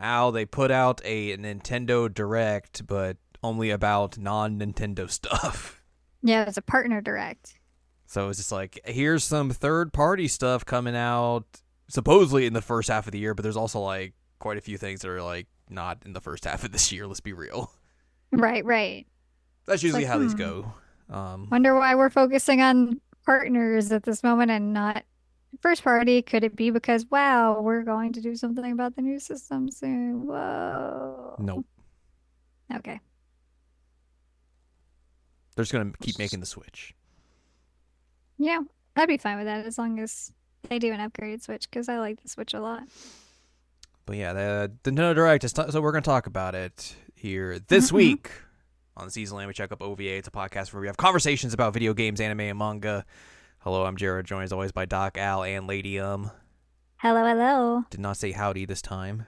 Al, they put out a Nintendo Direct, but only about non-Nintendo stuff. Yeah, it's a partner direct. So it's just like, here's some third-party stuff coming out supposedly in the first half of the year, but there's also like quite a few things that are like not in the first half of this year. Let's be real. Right, right. That's It's usually like, how these go. Um, wonder why we're focusing on partners at this moment and not first party. Could it be because, wow, we're going to do something about the new system soon? nope. Whoa. Okay. They're just gonna keep making the Switch. Yeah, I'd be fine with that as long as they do an upgraded Switch because I like the Switch a lot. But yeah, the Nintendo Direct. So we're gonna talk about it here this Mm-hmm. week on the Season Land. We check up OVA. It's a podcast where we have conversations about video games, anime, and manga. Hello, I'm Jared, joined as always by Doc, Al, and Lady. Hello, hello. Did not say howdy this time.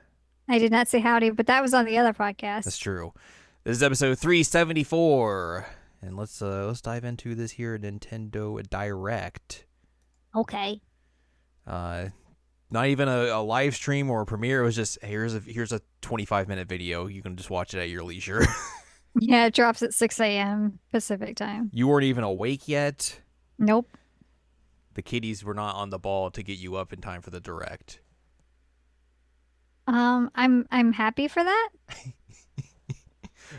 I did not say howdy, but that was on the other That's podcast. true. This is episode 374, and let's dive into this here Nintendo Direct. Okay. Not even a live stream or a premiere. It was just here's a 25-minute video. You can just watch it at your leisure. Yeah, it drops at 6 a.m. Pacific time. You weren't even awake yet. Nope. The kiddies were not on the ball to get you up in time for the Direct. I'm happy for that.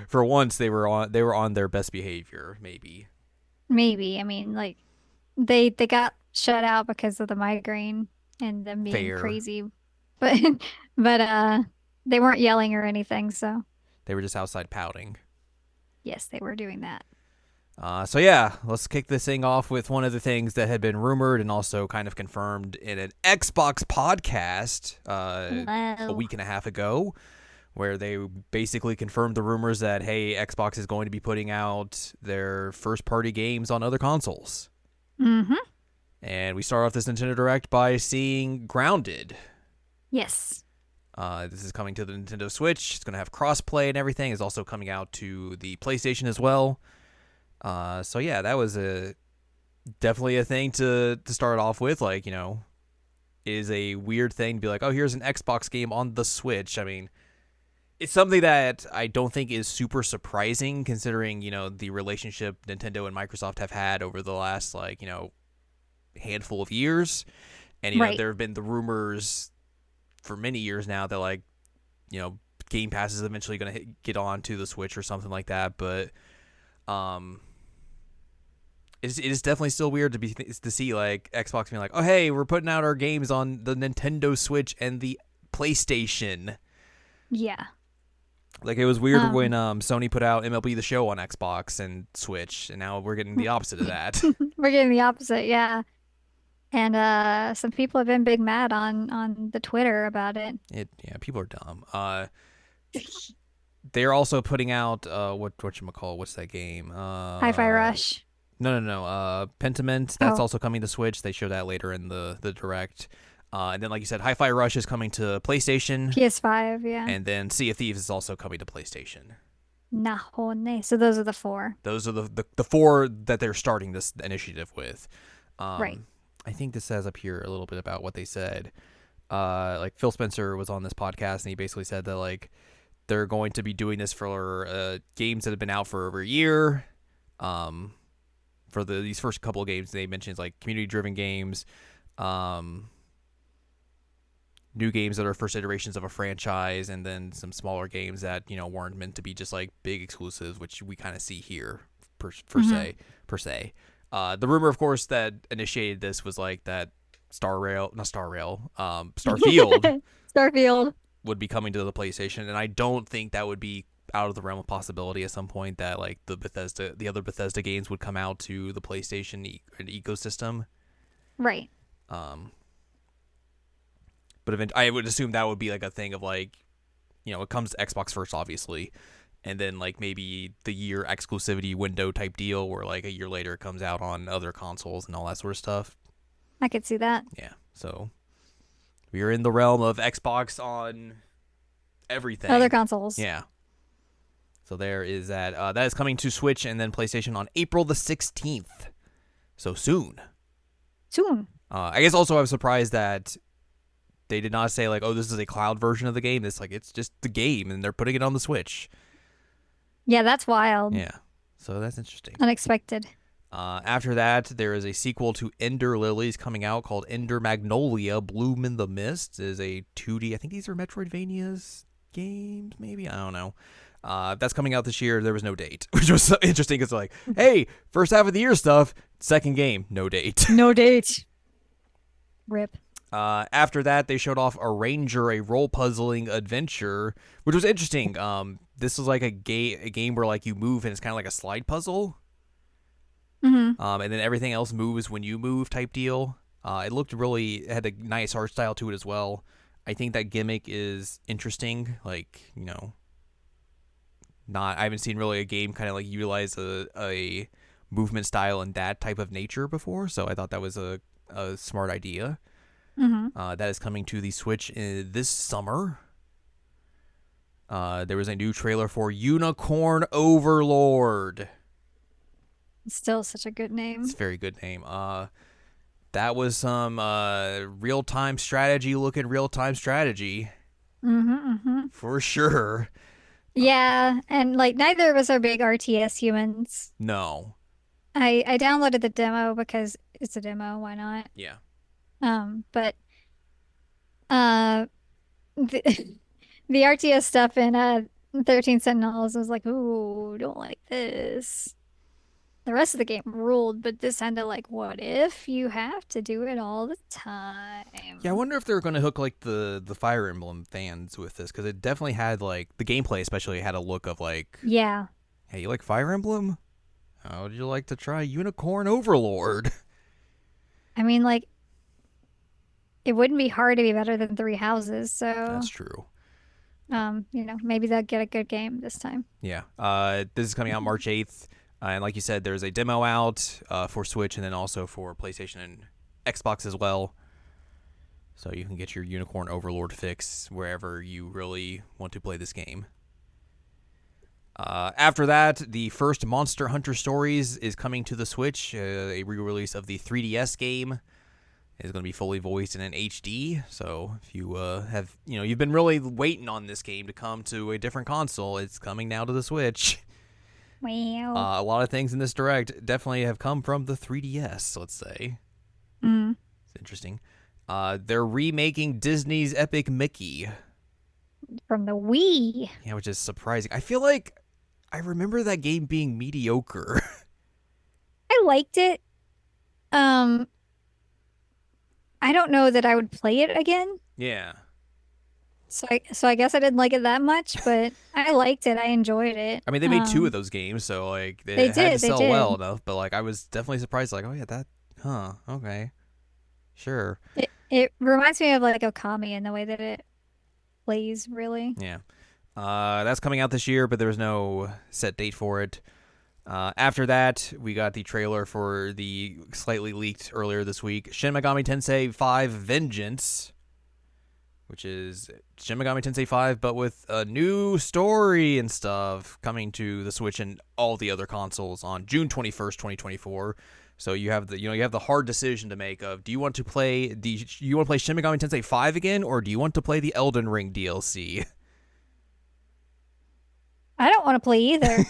For once, they were on their best behavior. Maybe Maybe. I mean, like they got shut out because of the migraine and them being fair. crazy. But they weren't yelling or anything, so They were just outside pouting. yes, they were doing that. So yeah, let's kick this thing off with one of the things that had been rumored and also kind of confirmed in an Xbox podcast a Hello. week and a half ago, where they basically confirmed the rumors that, hey, Xbox is going to be putting out their first-party games on other consoles. Mm-hmm. And we start off this Nintendo Direct by seeing Grounded. Yes. This is coming to the Nintendo Switch. It's going to have cross-play and everything. It's also coming out to the PlayStation as well. So yeah, that was definitely a thing to start off with. Like, is a weird thing to be like, oh, here's an Xbox game on the Switch. I mean, it's something that I don't think is super surprising considering, the relationship Nintendo and Microsoft have had over the last, handful of years. And, Right. there have been the rumors for many years now that, Game Pass is eventually going to get on to the Switch or something like that. But it is definitely still weird to see, Xbox being like, oh, hey, we're putting out our games on the Nintendo Switch and the PlayStation. Yeah. Like, it was weird when Sony put out MLB The Show on Xbox and Switch, and now we're getting the opposite of that. We're getting the opposite, yeah. And some people have been big mad on the Twitter about it. Yeah, people are dumb. They're also putting out whatchamacallit, what's that game? Hi-Fi Rush. No. Pentiment, that's Oh. also coming to Switch. They show that later in the Direct. And then, like you said, Hi-Fi Rush is coming to PlayStation. PS5, yeah. And then Sea of Thieves is also coming to PlayStation. Nahone. So those are the four. Those are the four that they're starting this initiative with. Right. I think this says up here a little bit about what they said. Like Phil Spencer was on this podcast, and he basically said that, they're going to be doing this for games that have been out for over a year. For these first couple of games they mentioned, community-driven games, new games that are first iterations of a franchise, and then some smaller games that weren't meant to be just big exclusives, which we kind of see here per se. The rumor, of course, that initiated this was that Starfield Starfield. would be coming to the PlayStation, and I don't think that would be out of the realm of possibility at some point that the other Bethesda games would come out to the PlayStation ecosystem. Right. But I would assume that would be a thing of it comes to Xbox first, obviously, and then maybe the year exclusivity window type deal where a year later it comes out on other consoles and all that sort of stuff. I could see that. Yeah, so we are in the realm of Xbox on everything. Other consoles. Yeah. So there is that. That is coming to Switch and then PlayStation on April the 16th. So soon. Soon. I guess also I was surprised that They did not say like, oh, this is a cloud version of the game. It's just the game, and they're putting it on the Switch. Yeah, that's wild. Yeah, so that's interesting. Unexpected. After that, there is a sequel to Ender Lilies coming out called Ender Magnolia Bloom in the Mist. It is a 2D. I think these are Metroidvanias games, maybe? I don't know. That's coming out this year. There was no date, which was so interesting. It's like, hey, first half of the year stuff, second game, no date. No date. Rip. After that, they showed off Arranger, a role puzzling adventure, which was interesting. This was like a game where like you move and it's kind of like a slide puzzle. Mm-hmm. And then everything else moves when you move type deal. It had a nice art style to it as well. I think that gimmick is interesting. Like, I haven't seen really a game kind of like utilize a movement style in that type of nature before. So I thought that was a smart idea. Mm-hmm. That is coming to the Switch this summer. There was a new trailer for Unicorn Overlord. Still such a good name. It's a very good name. That was some real-time strategy looking real-time strategy. Mm-hmm, mm-hmm. For sure. Yeah, and like neither of us are big RTS humans. No. I downloaded the demo because it's a demo, why not? Yeah. But uh the, the RTS stuff in 13 Sentinels was like, ooh, don't like this. The rest of the game ruled, but this sounded like, what if you have to do it all the time? Yeah, I wonder if they're going to hook like the Fire Emblem fans with this, because it definitely had like the gameplay, especially had a look of like, Yeah. hey, you like Fire Emblem? How would you like to try Unicorn Overlord? I mean, like, it wouldn't be hard to be better than Three Houses, so That's true. maybe they'll get a good game this time. Yeah. This is coming out March 8th. And like you said, there's a demo out for Switch and then also for PlayStation and Xbox as well. So you can get your Unicorn Overlord fix wherever you really want to play this game. After that, the first Monster Hunter Stories is coming to the Switch. A re-release of the 3DS game is going to be fully voiced in an HD. So if you you've been really waiting on this game to come to a different console, it's coming now to the Switch. Wow. A lot of things in this direct definitely have come from the 3DS, let's say. Mm. It's interesting. They're remaking Disney's Epic Mickey. From the Wii. Yeah, which is surprising. I feel like I remember that game being mediocre. I liked it. I don't know that I would play it again. Yeah. So I guess I didn't like it that much, but I liked it. I enjoyed it. I mean, they made two of those games, so like They it had to did, they sell did. well enough. But like, I was definitely surprised. Like, oh yeah, okay, sure, It reminds me of like Okami in the way that it plays, really. yeah. That's coming out this year, but there's no set date for it. After that, we got the trailer for the slightly leaked earlier this week Shin Megami Tensei 5 Vengeance, which is Shin Megami Tensei 5, but with a new story and stuff coming to the Switch and all the other consoles on June 21st, 2024. So you have the hard decision to make of do you want to play Shin Megami Tensei 5 again, or do you want to play the Elden Ring DLC? I don't want to play either.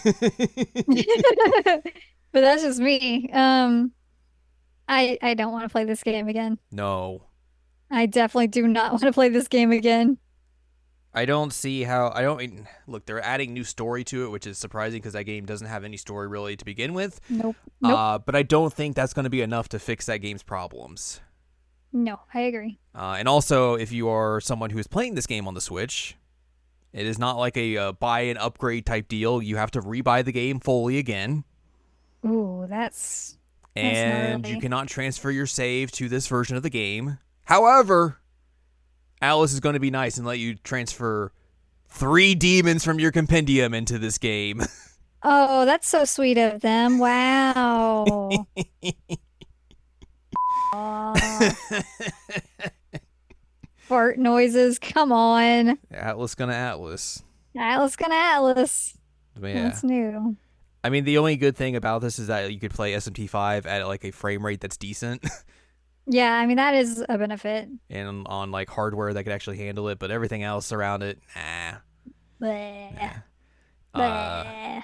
But that's just me. I don't want to play this game again. No. I definitely do not want to play this game again. I don't see how. Look, they're adding new story to it, which is surprising because that game doesn't have any story really to begin with. Nope. Nope. But I don't think that's going to be enough to fix that game's problems. No, I agree. And also, if you are someone who is playing this game on the Switch, it is not like a buy and upgrade type deal. You have to rebuy the game fully again. Ooh, that's And gnarly. you cannot transfer your save to this version of the game. However, Alice is going to be nice and let you transfer 3 demons from your compendium into this game. Oh, that's so sweet of them. Wow. Aw. Fart noises. Come on. Atlas gonna Atlas. Atlas gonna Atlas. But yeah. That's new. I mean, the only good thing about this is that you could play SMT5 at like a frame rate that's decent. Yeah, I mean that is a benefit. and on like hardware that could actually handle it, but everything else around it, Bleh. nah. Uh, Bleh.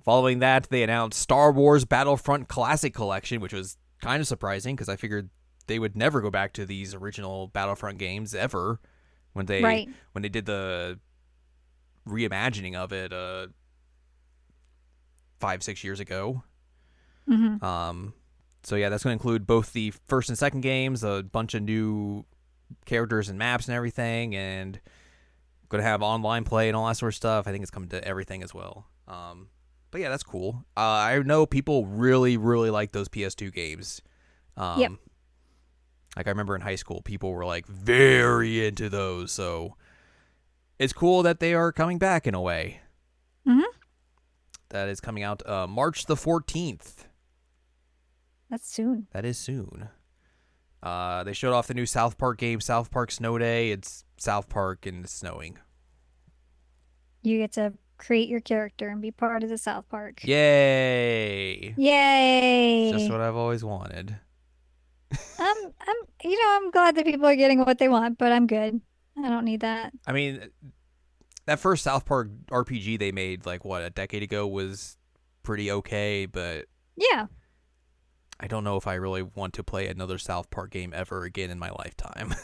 Following that, they announced Star Wars Battlefront Classic Collection, which was kind of surprising because I figured they would never go back to these original Battlefront games ever when they Right. when they did the reimagining of it 5-6 years ago. Hmm. Um, so yeah, that's going to include both the first and second games, a bunch of new characters and maps and everything, and going to have online play and all that sort of stuff. I think it's coming to everything as well. But yeah, that's cool. I know people really, really like those PS2 games. Yep. Um, like I remember in high school, people were like very into those. So it's cool that they are coming back in a way. Hmm. That is coming out March the 14th. That's soon. That is soon. They showed off the new South Park game, South Park Snow Day. It's South Park and it's snowing. You get to create your character and be part of the South Park. Yay! Just Yay. what I've always wanted. I'm glad that people are getting what they want, but I'm good. I don't need that. I mean, that first South Park RPG they made, like, what, a decade ago was pretty okay, but Yeah. I don't know if I really want to play another South Park game ever again in my lifetime.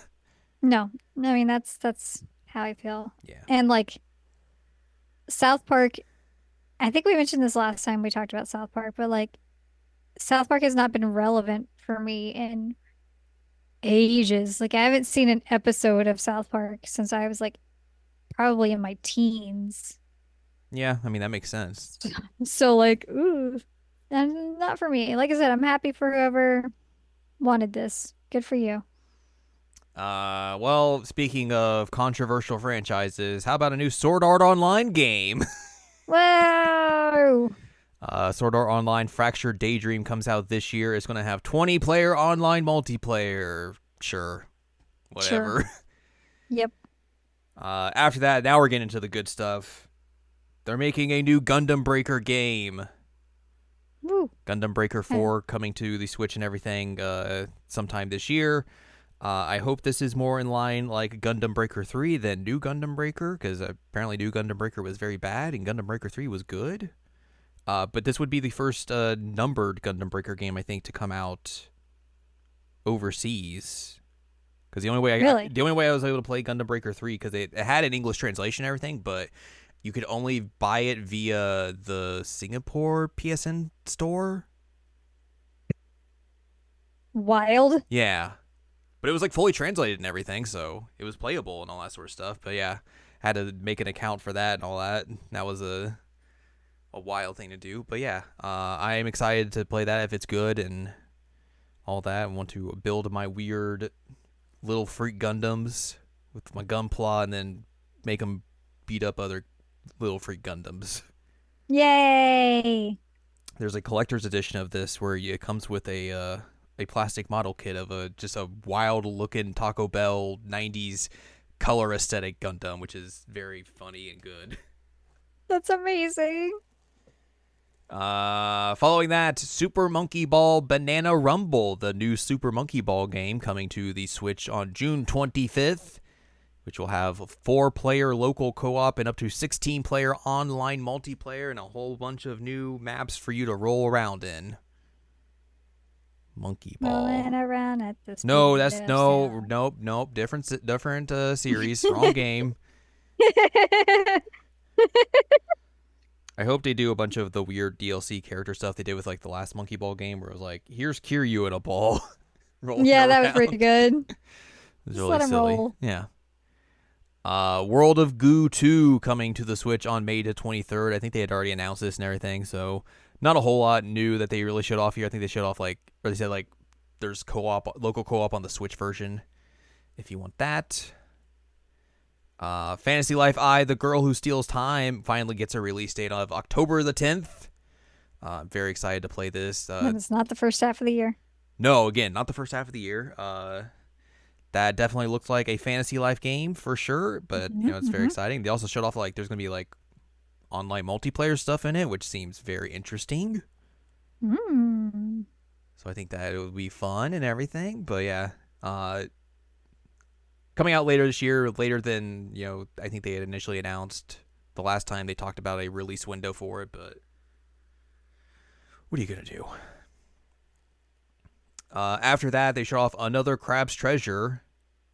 No. I mean that's how I feel. Yeah. And like South Park, I think we mentioned this last time we talked about South Park, but like South Park has not been relevant for me in ages. Like I haven't seen an episode of South Park since I was like probably in my teens. Yeah, I mean, that makes sense. So like, ooh, and not for me. Like I said, I'm happy for whoever wanted this. Good for you. Well, speaking of controversial franchises, how about a new Sword Art Online game? Whoa! Sword Art Online Fractured Daydream comes out this year. It's going to have 20-player online multiplayer. Sure. Sure. Whatever. Yep. After that, now we're getting into the good stuff. They're making a new Gundam Breaker game. Woo. Gundam Breaker Eh, 4 coming to the Switch and everything sometime this year. I hope this is more in line like Gundam Breaker 3 than New Gundam Breaker, because apparently New Gundam Breaker was very bad and Gundam Breaker 3 was good. But this would be the first numbered Gundam Breaker game, I think, to come out overseas. Because Really? the only way I was able to play Gundam Breaker 3, because it had an English translation and everything, but you could only buy it via the Singapore PSN store. Wild. Yeah. But it was like fully translated and everything, so it was playable and all that sort of stuff. But yeah, had to make an account for that and all that. That was a wild thing to do. But yeah, I am excited to play that if it's good and all that. I want to build my weird little freak Gundams with my Gunpla and then make them beat up other little freak Gundams. Yay. There's a collector's edition of this where it comes with a plastic model kit of just a wild looking Taco Bell 90s color aesthetic Gundam, which is very funny and good. That's amazing. Following that, Super Monkey Ball Banana Rumble, the new Super Monkey Ball game coming to the Switch on June 25th, which will have 4-player local co-op and up to 16-player online multiplayer and a whole bunch of new maps for you to roll around in. Monkey Rolling Ball. around at the No, speed that's of no, sound. nope. Different series. Wrong game. I hope they do a bunch of the weird DLC character stuff they did with like the last Monkey Ball game, where it was like, here's Kiryu in a ball rolling Yeah, that was pretty around. good. It was Just really let him silly. roll. Yeah. World of Goo 2 coming to the Switch on May the 23rd. I think they had already announced this and everything, so not a whole lot new that they really showed off here. I think they showed off or they said there's local co-op on the Switch version if you want that. Fantasy Life I, The Girl Who Steals Time, finally gets a release date of October the 10th. I'm very excited to play this. And it's not the first half of the year. No, again, not the first half of the year. That definitely looks like a Fantasy Life game for sure, but it's very Mm-hmm. exciting. They also showed off there's going to be online multiplayer stuff in it, which seems very interesting. Mm. So I think that it would be fun and everything. But yeah, uh, coming out later this year, later than I think they had initially announced the last time they talked about a release window for it. But what are you gonna do? After that, they show off another Crab's Treasure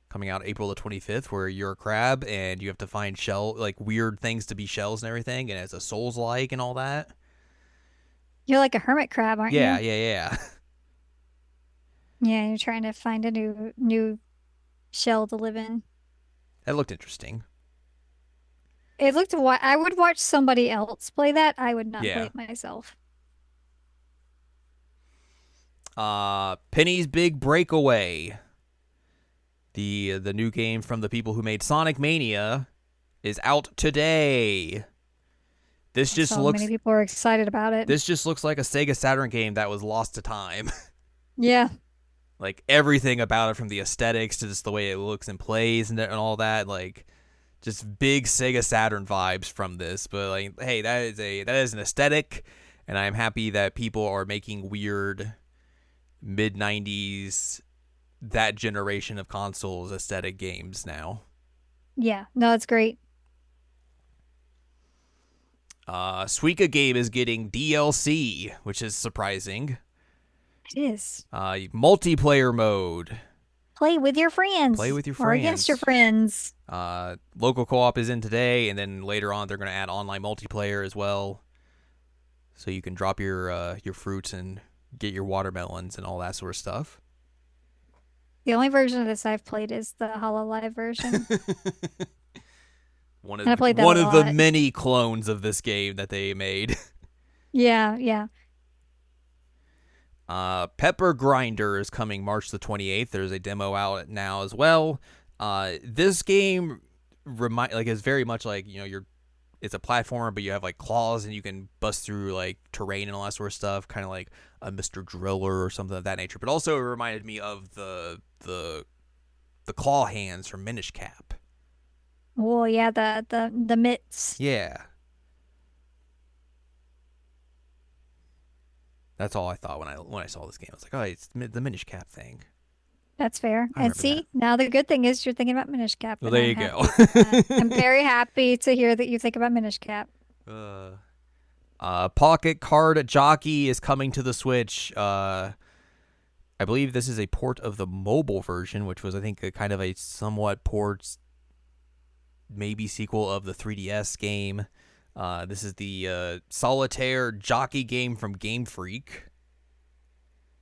coming out April the 25th, where you're a crab and you have to find weird things to be shells and everything, and it's a Souls like and all that. You're like a hermit crab, aren't Yeah, you? yeah, yeah. Yeah, you're trying to find a new shell to live in. That looked interesting. It looked I would watch somebody else play that. I would not play Yeah. it myself. Penny's Big Breakaway, the new game from the people who made Sonic Mania, is out today. This just So many looks people are excited about it. this just looks like a Sega Saturn game that was lost to time. Yeah. Like everything about it, from the aesthetics to just the way it looks and plays and all that, like just big Sega Saturn vibes from this. But like, hey, that is an aesthetic, and I'm happy that people are making weird mid '90s, that generation of consoles aesthetic games now. Yeah. No, it's great. Suika game is getting DLC, which is surprising. It is. Multiplayer mode. Play with your Play friends with your or against your friends. friends. Local co-op is in today, and then later on they're going to add online multiplayer as well, so you can drop your fruits and get your watermelons and all that sort of stuff. The only version of this I've played is the Hololive version. one And I of played that a one of the lot. many clones of this game that they made. Yeah, yeah. Pepper Grinder is coming March the 28th. There's a demo out now as well. This game is very much like, it's a platformer, but you have like claws and you can bust through like terrain and all that sort of stuff, kind of like a Mr. Driller or something of that nature. But also it reminded me of the claw hands from Minish Cap. Well, yeah, the mitts. Yeah. That's all I thought when I saw this game. I was like, oh, it's the Minish Cap thing. That's fair. I And remember that. see, now the good thing is you're thinking about Minish Cap, Well, and there I'm you go. happy with that. I'm very happy to hear that you think about Minish Cap. Pocket Card Jockey is coming to the Switch. I believe this is a port of the mobile version, which was, I think, a kind of a somewhat port, maybe sequel of the 3DS game. This is the solitaire jockey game from Game Freak.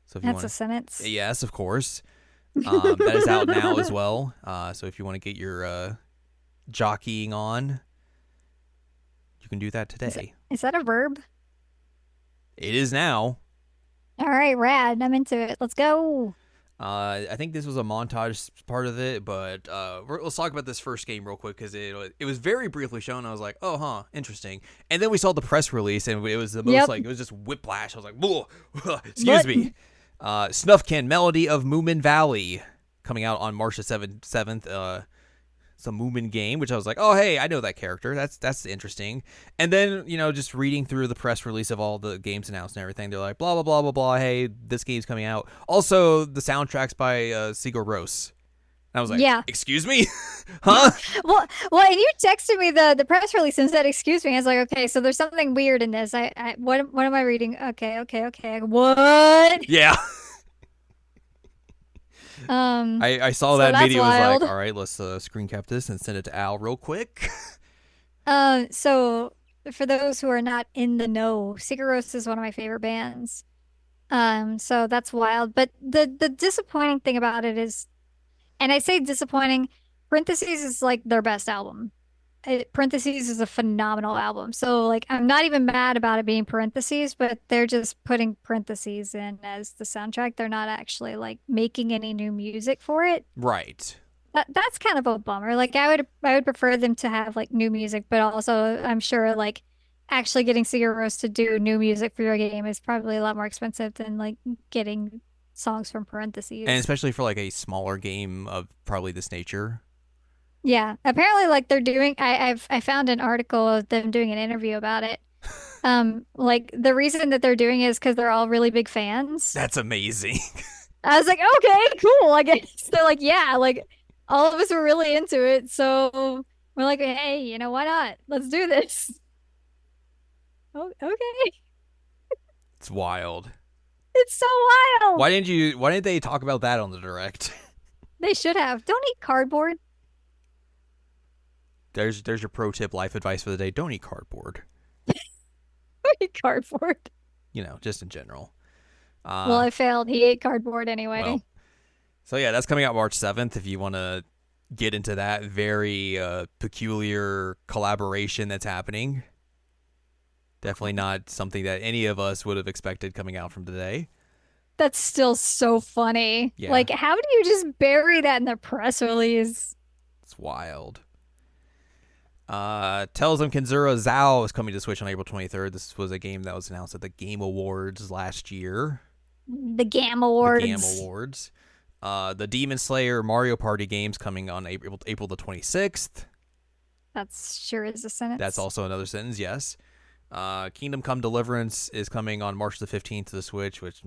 So if you That's want a sentence. yes, of course. That is out now as well. So if you want to get your jockeying on, you can do that today. Is that a verb? It is now. All right, rad. I'm into it. Let's go. I think this was a montage part of it, but let's talk about this first game real quick, because it was very briefly shown. I was like, oh, huh, interesting. And then we saw the press release, and it was the most Yep. it was just whiplash. I was like, whoa, excuse me. Snuff Can Melody of Moomin Valley coming out on March the 7th. It's a Moomin game, which I was like, oh, hey, I know that character. That's interesting. And then, just reading through the press release of all the games announced and everything, they're like, blah, blah, blah, blah, blah. Hey, this game's coming out. Also, the soundtrack's by Sigur Rós. And I was like, Yeah. excuse me? Huh? Well, and you texted me the press release and said, "Excuse me." I was like, "Okay, so there's something weird in this. What am I reading? Okay, okay, okay. What? Yeah. Um, I saw so that that's video. Was wild. like, all right, let's screen cap this and send it to Al real quick. So for those who are not in the know, Sigur Rós is one of my favorite bands. So that's wild. But the disappointing thing about it is, and I say disappointing, Parentheses is like their best album. Parentheses is a phenomenal album. So like I'm not even mad about it being Parentheses, but they're just putting Parentheses in as the soundtrack. They're not actually like making any new music for it. Right. That's kind of a bummer. Like I would prefer them to have like new music, but also I'm sure like actually getting Sigur Rós to do new music for your game is probably a lot more expensive than like getting songs from And Parentheses. especially for like a smaller game of probably this nature. Yeah, apparently like they're doing I found an article of them doing an interview about it. Like the reason that they're doing it is because they're all really big fans. That's amazing. I was like, okay, cool. I guess they're like, yeah, like all of us were really into it, so we're like, hey, why not? Let's do this. Oh, okay. It's wild. It's so wild. Why didn't they talk about that on the direct? They should have. Don't eat cardboard. There's your pro tip life advice for the day. Don't eat cardboard. Don't eat cardboard. Just in general. Well, Uh I failed. He ate cardboard anyway. well. So yeah, that's coming out March 7th if you want to get into that very peculiar collaboration that's happening. Definitely not something that any of us would have expected coming out from today. That's still so funny. Yeah, Like, how do you just bury that in the press release? it's wild. Tells them Kenzura Zhao is coming to Switch on April 23rd. This was a game that was announced at the Game Awards last year. The GAM The GAM Awards. Awards. The Demon Slayer Mario Party games coming on April the 26th. That's sure is a sentence. That's also another sentence, yes. Kingdom Come Deliverance is coming on March the 15th to the Switch, which...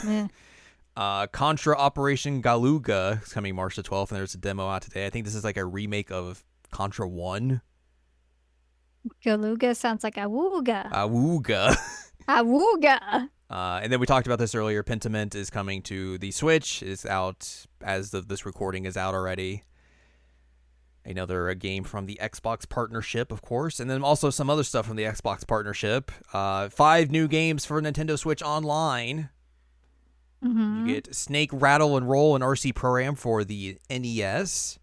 Eh. Contra Operation Galuga is coming March the 12th, and there's a demo out today. I think this is like a remake of Contra 1. Galuga sounds like awooga. Awooga. Awooga. And then we talked about this earlier. Pentiment is coming to the Switch. It's out as of this recording is out already. Another game from the Xbox partnership, of course. And then also some other stuff from the Xbox partnership. 5 new games for Nintendo Switch Online. Mm-hmm. You get Snake, Rattle, and Roll and RC Pro-Am for the NES.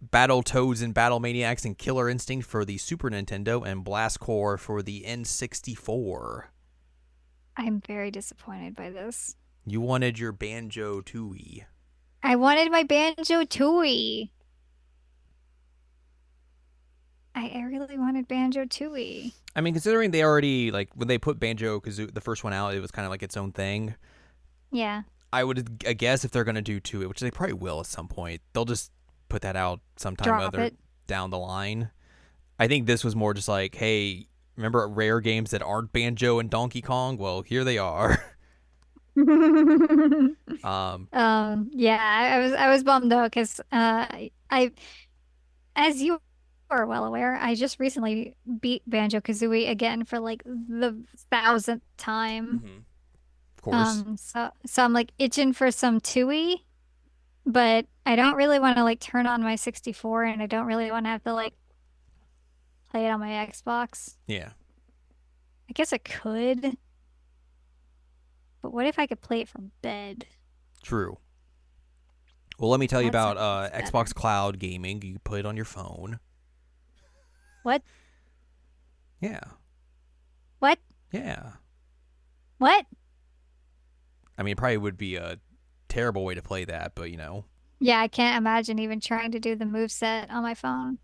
Battle Toads and Battle Maniacs and Killer Instinct for the Super Nintendo. And Blast Core for the N64. I'm very disappointed by this. You wanted your Banjo-Tooie. I wanted my Banjo-Tooie. I really wanted Banjo-Tooie. I mean, considering they already, like, when they put Banjo-Kazooie, the first one out, it was kind of like its own thing. Yeah. I guess if they're going to do two, which they probably will at some point, they'll just put that out sometime Drop other it. down the line. I think this was more just like, hey, remember rare games that aren't Banjo and Donkey Kong? Well, here they are. Yeah, I was bummed though, because as you are well aware, I just recently beat Banjo-Kazooie again for like the 1,000th time. Mhm. Of course. So I'm like itching for some Tooie, but I don't really want to like turn on my 64, and I don't really want to have to like play it on my Xbox. Yeah. I guess I could, but what if I could play it from bed? True. Well, let me tell you That about sounds better. Xbox Cloud Gaming. You can play it on your phone. What? Yeah. What? Yeah. What? I mean, it probably would be a terrible way to play that, but Yeah, I can't imagine even trying to do the move set on my phone.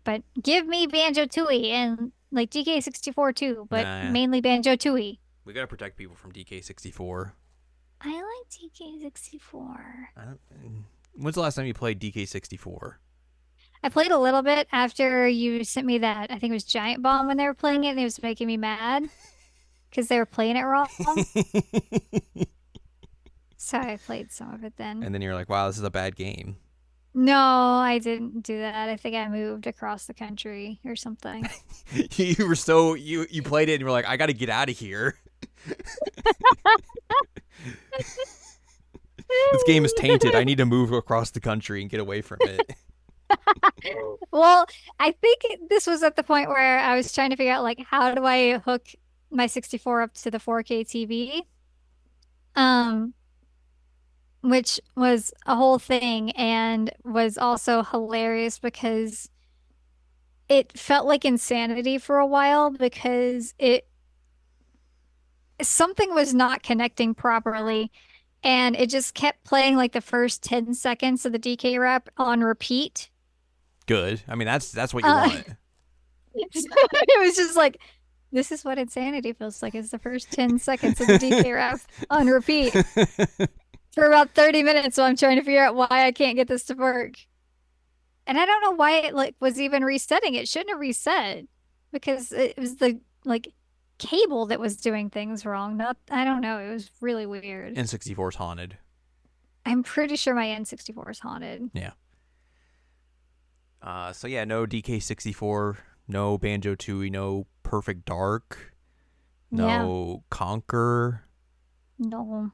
But give me Banjo-Tooie and like DK64 too, but nah. mainly Banjo-Tooie. We gotta protect people from DK64. I like DK64. I don't. When's the last time you played DK64? I played a little bit after you sent me that. I think it was Giant Bomb when they were playing it, and it was making me mad because they were playing it wrong. So I played some of it then. And then you're like, wow, this is a bad game. No, I didn't do that. I think I moved across the country or something. You were you played it and you were like, I gotta get out of here. This game is tainted. I need to move across the country and get away from it. Well, I think this was at the point where I was trying to figure out like how do I hook my 64 up to the 4K TV? Um, which was a whole thing and was also hilarious because it felt like insanity for a while because it something was not connecting properly and it just kept playing like the first 10 seconds of the DK rap on repeat. Good. I mean, that's what you Uh, want. it was just like, this is what insanity feels like. It's the first 10 seconds of the DK rap on repeat for about 30 minutes. So I'm trying to figure out why I can't get this to work. And I don't know why it like was even resetting. It shouldn't have reset because it was the like cable that was doing things wrong. Not I don't know. It was really weird. N64 is haunted. I'm pretty sure my N64 is haunted. Yeah. So yeah, no DK64, no Banjo Tooie, no Perfect Dark, Yeah. no Conquer. No.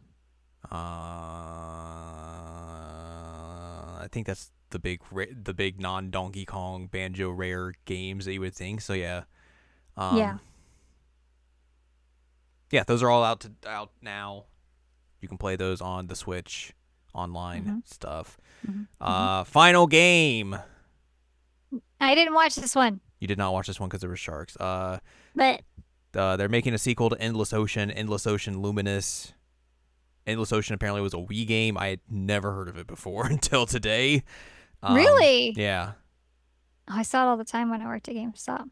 I think that's the big non Donkey Kong Banjo rare games that you would think. So yeah, Yeah. um, yeah, those are all out now. You can play those on the Switch online hmm stuff. hmm Final game. I didn't watch this one, You did not watch this one because there were sharks. but They're making a sequel to Endless Ocean, Endless Ocean Luminous. Endless Ocean apparently was a Wii game. I had never heard of it before until today. really? Yeah. Oh, I saw it all the time when I worked at GameStop.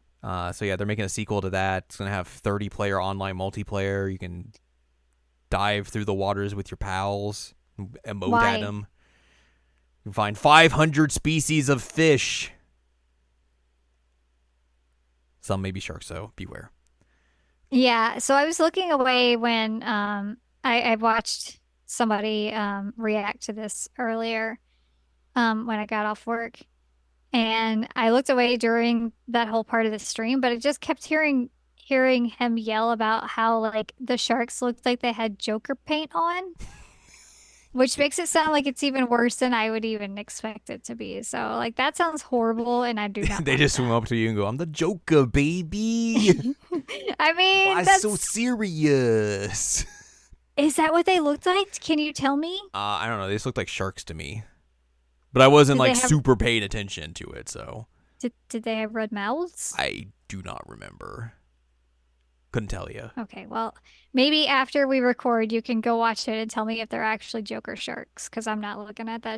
So yeah, they're making a sequel to that. It's gonna have 30-player online multiplayer. You can dive through the waters with your pals, emote at Why? them. You can find 500 species of fish. Some may be sharks, so beware. Yeah, so I was looking away when I watched somebody react to this earlier when I got off work. And I looked away during that whole part of the stream, but I just kept hearing him yell about how like the sharks looked like they had Joker paint on, which makes it sound like it's even worse than I would even expect it to be. So like that sounds horrible and I do not They like just swim that. up to you and go, "I'm the Joker, baby. I mean, Why so that's serious?" is that what they looked like? Can you tell me? I don't know. They just looked like sharks to me, but I wasn't Did they like have super paying attention to it, so did they have red mouths? I do not remember. Couldn't tell you. Okay, well, maybe after we record, you can go watch it and tell me if they're actually Joker sharks, because I'm not looking at that.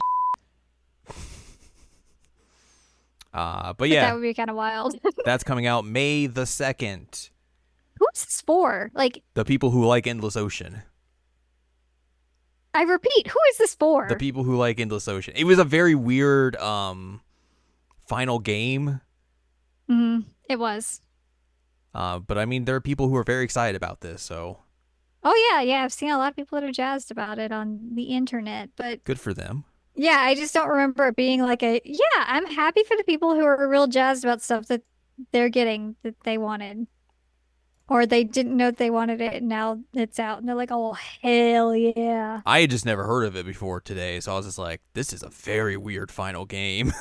But But that yeah, would be kind of wild. that's coming out May the 2nd. Who's this for? Like, The people who like Endless Ocean. I repeat, who is this The for? people who like Endless Ocean. It was a very weird final game. It was. But I mean there are people who are very excited about this, so Oh yeah, yeah. I've seen a lot of people that are jazzed about it on the internet, but good for them. yeah, I just don't remember it being like a, yeah, I'm happy for the people who are real jazzed about stuff that they're getting that they wanted. Or they didn't know they wanted it and now it's out and they're like, oh, hell yeah. I had just never heard of it before today, so I was just like, this is a very weird final game.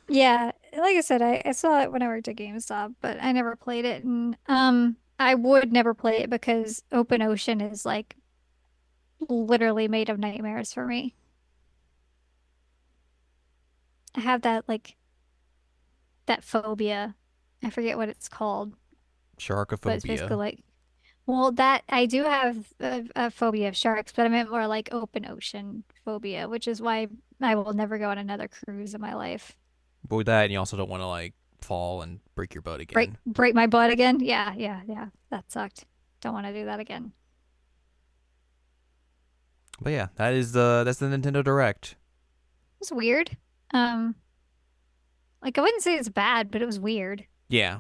Yeah, like I said, I saw it when I worked at GameStop, but I never played it. And I would never play it because open ocean is like literally made of nightmares for me. I have that like that phobia. I forget what it's called, but it's basically Sharkophobia. like, well, that I do have a phobia of sharks, but I meant more like open ocean phobia, which is why I will never go on another cruise in my life. But with that, and you also don't want to like fall and break your butt Break again. break my butt again? Yeah, yeah, yeah. That sucked. Don't want to do that again. But yeah, that's the Nintendo Direct. It was weird. Um, like I wouldn't say it's bad, but it was weird. Yeah,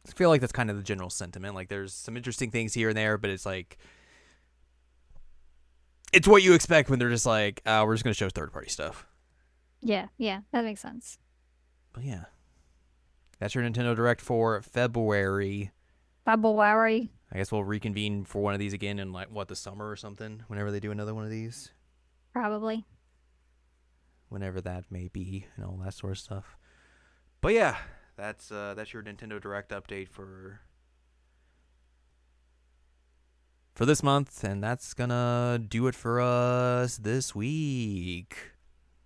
I feel like that's kind of the general sentiment. Like, there's some interesting things here and there, but it's like it's what you expect when they're just like, we're just gonna show third party stuff. Yeah, yeah, that makes sense. But yeah, that's your Nintendo Direct for February. February, I guess we'll reconvene for one of these again in like what the summer or something. Whenever they do another one of these, probably. whenever that may be, and all that sort of stuff. But yeah, that's your Nintendo Direct update for this month, and that's gonna do it for us this week.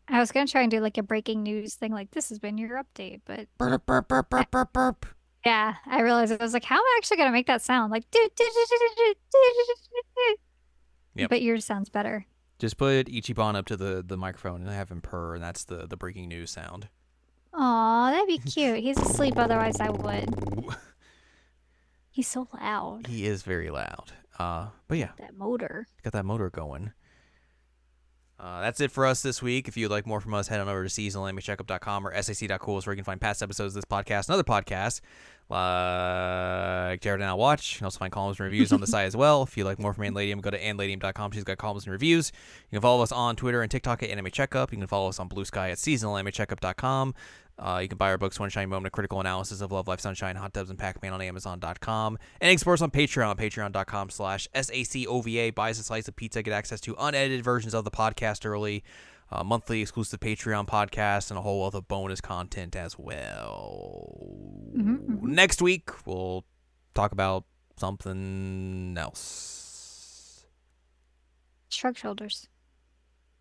I was gonna try and do like a breaking news thing, like this has been your update, but Burp, burp, burp, I, burp, burp, burp. yeah, I realized I was like, how am I actually gonna make that sound? Like, do, do, do, do, do, do, do, do. Yep. But yours sounds better. Just put Ichiban up to the microphone and have him purr, and that's the breaking news sound. Aw, that'd be cute. He's asleep, otherwise I would. Ooh, He's so loud. he is very loud. But yeah, That motor. got that motor going. That's it for us this week. If you'd like more from us, head on over to seasonalanimecheckup.com or sac.cool where you can find past episodes of this podcast and other podcasts like Jared and I Watch. You can also find columns and reviews on the site as well. If you like more from Anladium, go to anladium.com. She's got columns and reviews. You can follow us on Twitter and TikTok at Anime Checkup. You can follow us on Blue Sky at seasonalanimecheckup.com. You can buy our books, One Shiny Moment, A Critical Analysis of Love, Life, Sunshine, Hot Tubs, and Pac-Man on Amazon.com. And explore us on Patreon, patreon.com/SACOVA. Buy us a slice of pizza, get access to unedited versions of the podcast early, monthly exclusive Patreon podcast, and a whole other bonus content as well. Next week, we'll talk about something else. Shrug shoulders.